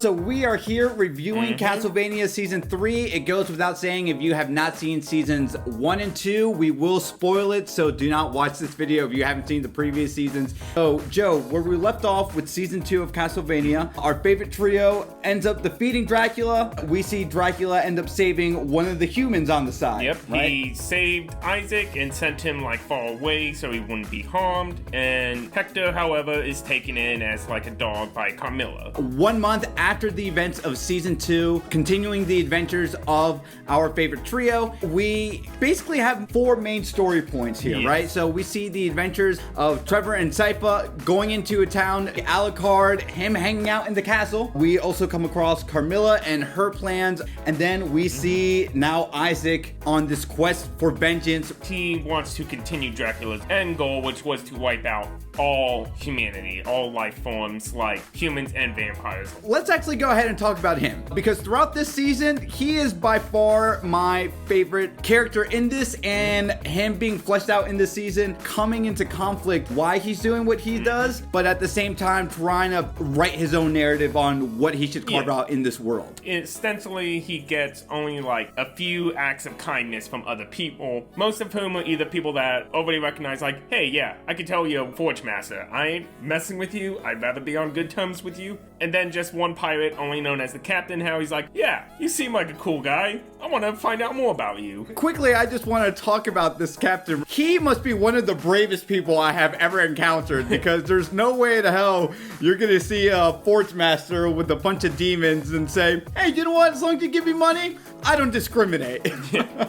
So we are here reviewing Castlevania Season 3. It goes without saying, if you have not seen Seasons 1 and 2, we will spoil it, so do not watch this video if you haven't seen the previous seasons. So, Joe, where we left off with Season 2 of Castlevania, our favorite trio ends up defeating Dracula. We see Dracula end up saving one of the humans on the side. Yep, right? He saved Isaac and sent him like far away so he wouldn't be harmed. And Hector, however, is taken in as like a dog by Carmilla. 1 month after the events of Season 2, continuing the adventures of our favorite trio, we basically have 4 main story points here, Yes. right? So we see the adventures of Trevor and Sypha going into a town, Alucard, him hanging out in the castle. We also come across Carmilla and her plans, and then we see now Isaac on this quest for vengeance. He wants to continue Dracula's end goal, which was to wipe out all humanity, all life forms like humans and vampires. Let's actually go ahead and talk about him, because throughout this season, he is by far my favorite character in this, and him being fleshed out in this season, coming into conflict why he's doing what he does, but at the same time trying to write his own narrative on what he should carve out in this world. Ostensibly, he gets only like a few acts of kindness from other people, most of whom are either people that already recognize like, hey, yeah, I can tell you're a forge master. I ain't messing with you. I'd rather be on good terms with you. And then just one pirate, only known as the captain, how he's like, yeah, you seem like a cool guy. I want to find out more about you. Quickly, I just want to talk about this captain. He must be one of the bravest people I have ever encountered, because there's no way in hell you're going to see a forge master with a bunch of demons and say, hey, you know what? As long as you give me money, I don't discriminate.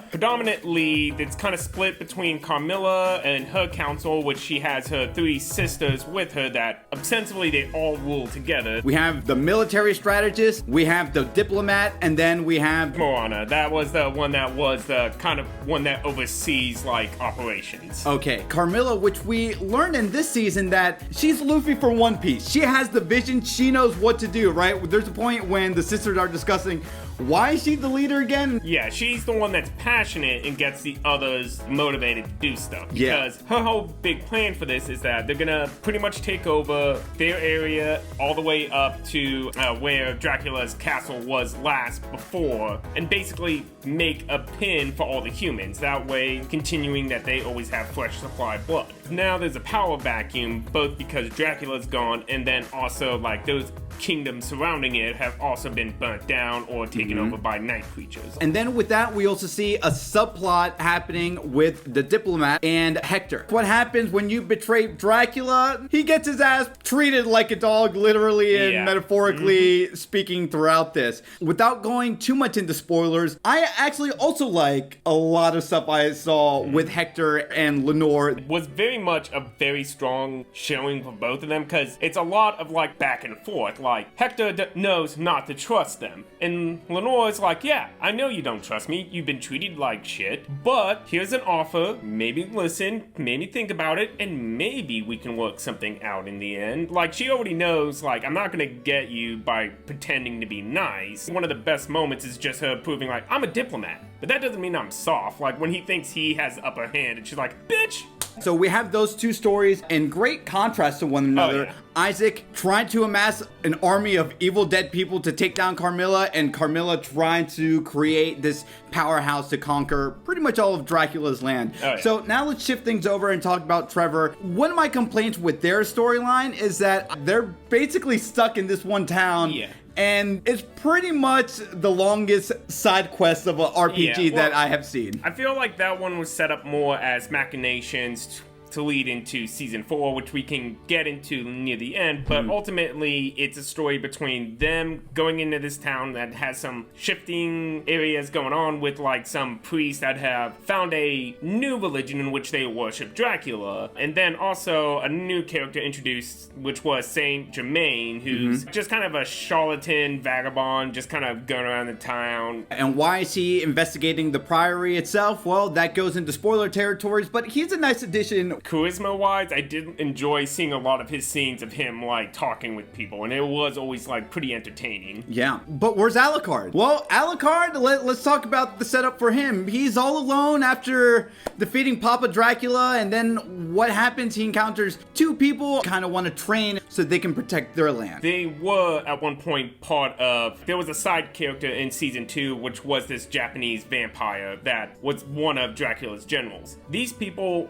Predominantly, it's kind of split between Carmilla and her council, which she has her 3 sisters with her that ostensibly they all rule together. We have the military strategist, we have the diplomat, and then we have Moana. That was the one that was the kind of one that oversees like operations. Okay, Carmilla, which we learned in this season that she's Luffy for One Piece. She has the vision, she knows what to do, right? There's a point when the sisters are discussing, why is she the leader again? Yeah, she's the one that's passionate and gets the others motivated to do stuff. Yeah. Because her whole big plan for this is that they're gonna pretty much take over their area all the way up to where Dracula's castle was last before, and basically make a pin for all the humans. That way, continuing that they always have fresh supply of blood. Now there's a power vacuum, both because Dracula's gone, and then also like those kingdoms surrounding it have also been burnt down or taken over by night creatures. And then with that, we also see a subplot happening with the diplomat and Hector. What happens when you betray Dracula? He gets his ass treated like a dog, literally and metaphorically speaking throughout this. Without going too much into spoilers, I actually also like a lot of stuff I saw with Hector and Lenore. Was very much a very strong showing for both of them, because it's a lot of like back and forth. Like Hector knows not to trust them, and Lenore is like, yeah, I know you don't trust me, you've been treated like shit, but here's an offer, maybe listen, maybe think about it, and maybe we can work something out in the end. Like, she already knows, like, I'm not gonna get you by pretending to be nice. One of the best moments is just her proving like, I'm a diplomat, but that doesn't mean I'm soft. Like when he thinks he has the upper hand and she's like, bitch. So we have those 2 stories in great contrast to one another. Isaac trying to amass an army of evil dead people to take down Carmilla, and Carmilla trying to create this powerhouse to conquer pretty much all of Dracula's land. So now let's shift things over and talk about Trevor. One of my complaints with their storyline is that they're basically stuck in this one town. And it's pretty much the longest side quest of an RPG that I have seen. I feel like that one was set up more as machinations to lead into season 4, which we can get into near the end, but ultimately it's a story between them going into this town that has some shifting areas going on with like some priests that have found a new religion in which they worship Dracula, and then also a new character introduced, which was Saint Germain, who's just kind of a charlatan vagabond, just kind of going around the town. And why is he investigating the priory itself? Well, that goes into spoiler territories, but he's a nice addition charisma-wise, I did enjoy seeing a lot of his scenes of him, like, talking with people, and it was always, like, pretty entertaining. Yeah, but where's Alucard? Well, Alucard, let's talk about the setup for him. He's all alone after defeating Papa Dracula, and then what happens? He encounters two people kind of want to train so they can protect their land. They were, at one point, part of... There was a side character in Season 2, which was this Japanese vampire that was one of Dracula's generals. These people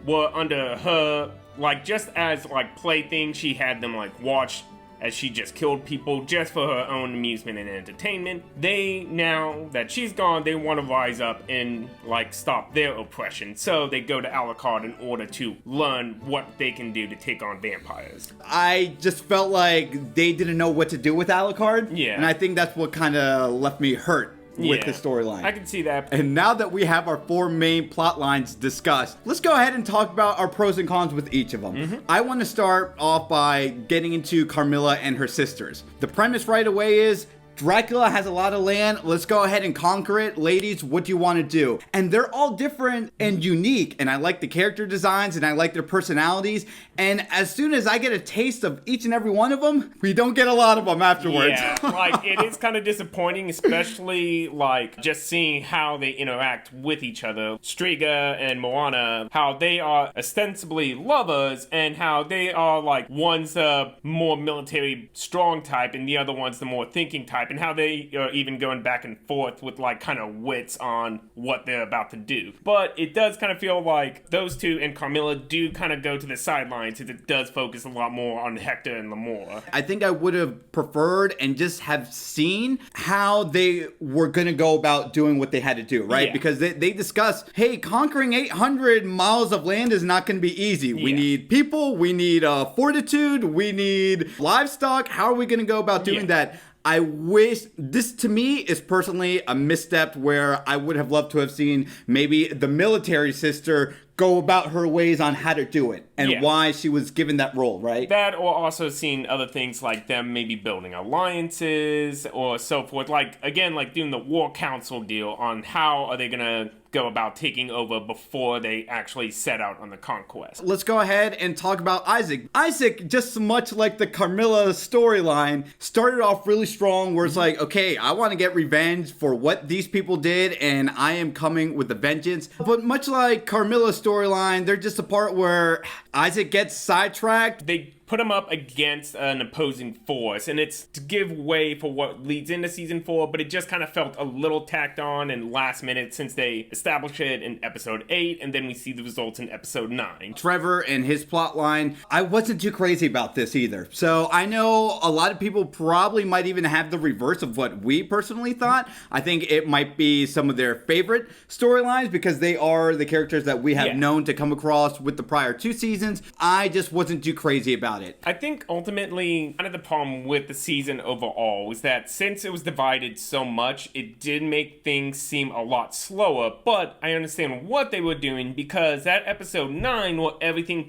were under her, like, just as, like, playthings. She had them, like, watch as she just killed people just for her own amusement and entertainment. They, now that she's gone, they want to rise up and, like, stop their oppression. So they go to Alucard in order to learn what they can do to take on vampires. I just felt like they didn't know what to do with Alucard. Yeah. And I think that's what kind of left me hurt with the storyline. I can see that. And now that we have our 4 main plot lines discussed, let's go ahead and talk about our pros and cons with each of them. I want to start off by getting into Carmilla and her sisters. The premise right away is Dracula has a lot of land. Let's go ahead and conquer it. Ladies, what do you want to do? And they're all different and unique. And I like the character designs and I like their personalities. And as soon as I get a taste of each and every one of them, we don't get a lot of them afterwards. Yeah, like, it is kind of disappointing, especially, like, just seeing how they interact with each other. Striga and Moana, how they are ostensibly lovers and how they are, like, one's the more military strong type and the other one's the more thinking type. And how they are even going back and forth with, like, kind of wits on what they're about to do. But it does kind of feel like those two and Carmilla do kind of go to the sidelines, as it does focus a lot more on Hector and Lamore. I think I would have preferred and just have seen how they were going to go about doing what they had to do, right? Yeah. Because they discuss, hey, conquering 800 miles of land is not going to be easy. We need people, we need fortitude, we need livestock. How are we going to go about doing that? I wish, this to me is personally a misstep where I would have loved to have seen maybe the military sister go about her ways on how to do it and why she was given that role, right? That, or also seeing other things like them maybe building alliances or so forth. Like, again, like doing the war council deal on how are they gonna go about taking over before they actually set out on the conquest. Let's go ahead and talk about Isaac. Isaac, just much like the Carmilla storyline, started off really strong where it's like, okay, I want to get revenge for what these people did and I am coming with a vengeance. But much like Carmilla's storyline, they're just a part where Isaac gets sidetracked. They put him up against an opposing force, and it's to give way for what leads into season 4, but it just kind of felt a little tacked on and last minute since they established it in episode 8, and then we see the results in episode 9. Trevor and his plot line, I wasn't too crazy about this either. So I know a lot of people probably might even have the reverse of what we personally thought. I think it might be some of their favorite storylines because they are the characters that we have known to come across with the prior 2 seasons. I just wasn't too crazy about it. I think ultimately, kind of the problem with the season overall was that since it was divided so much, it did make things seem a lot slower, but I understand what they were doing because that episode 9 where everything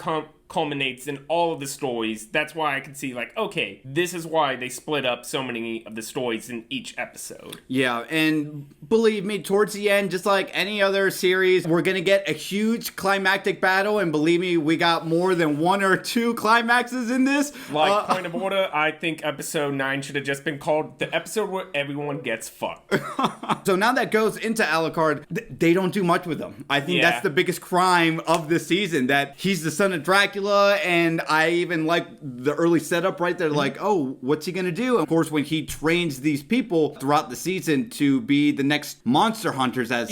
culminates in all of the stories, that's why I could see like, okay, this is why they split up so many of the stories in each episode. Yeah, and believe me, towards the end, just like any other series, we're gonna get a huge climactic battle, and believe me, we got more than 1 or 2 climaxes in this. Like, point of order, I think episode 9 should have just been called the episode where everyone gets fucked. So now that goes into Alucard, they don't do much with him. I think that's the biggest crime of this season, that he's the son of Dracula, and I even like the early setup right there, like, oh, what's he gonna do? Of course, when he trains these people throughout the season to be the next monster hunters, as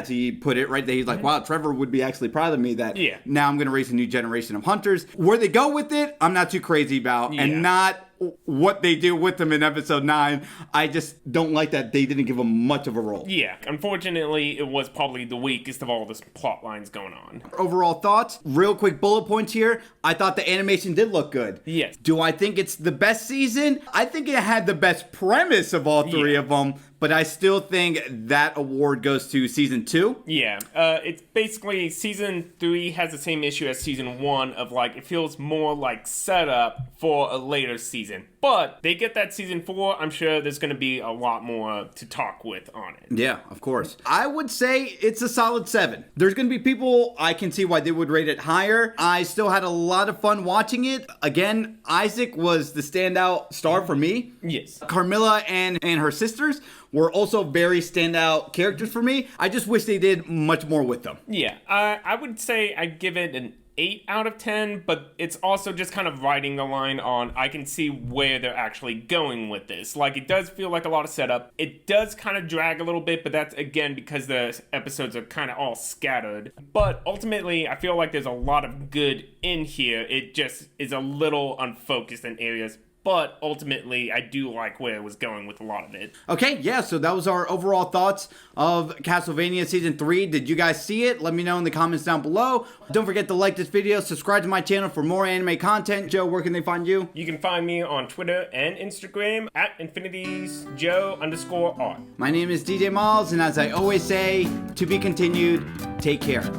he put it, right? That he's like, wow, Trevor would be actually proud of me that now I'm gonna raise a new generation of hunters. Where they go with it, I'm not too crazy about, and not what they do with him in episode 9. I just don't like that they didn't give him much of a role. Yeah, unfortunately, it was probably the weakest of all the plot lines going on. Overall thoughts, real quick bullet points here. I thought the animation did look good. Yes. Do I think it's the best season? I think it had the best premise of all 3 of them, but but I still think that award goes to season 2. Yeah, it's basically season 3 has the same issue as season 1 of like, it feels more like setup for a later season. But they get that season 4, I'm sure there's going to be a lot more to talk with on it. Yeah, of course. I would say it's a solid 7. There's going to be people, I can see why they would rate it higher. I still had a lot of fun watching it. Again, Isaac was the standout star for me. Yes. Carmilla and her sisters were also very standout characters for me. I just wish they did much more with them. Yeah, I would say I'd give it an 8 out of 10, but it's also just kind of riding the line on I can see where they're actually going with this. Like, it does feel like a lot of setup. It does kind of drag a little bit, but that's, again, because the episodes are kind of all scattered. But ultimately, I feel like there's a lot of good in here. It just is a little unfocused in areas. But ultimately, I do like where it was going with a lot of it. Okay, yeah, so that was our overall thoughts of Castlevania Season 3. Did you guys see it? Let me know in the comments down below. Don't forget to like this video, subscribe to my channel for more anime content. Joe, where can they find you? You can find me on Twitter and Instagram at InfinityJoe_art. My name is DJ Milez, and as I always say, to be continued, take care.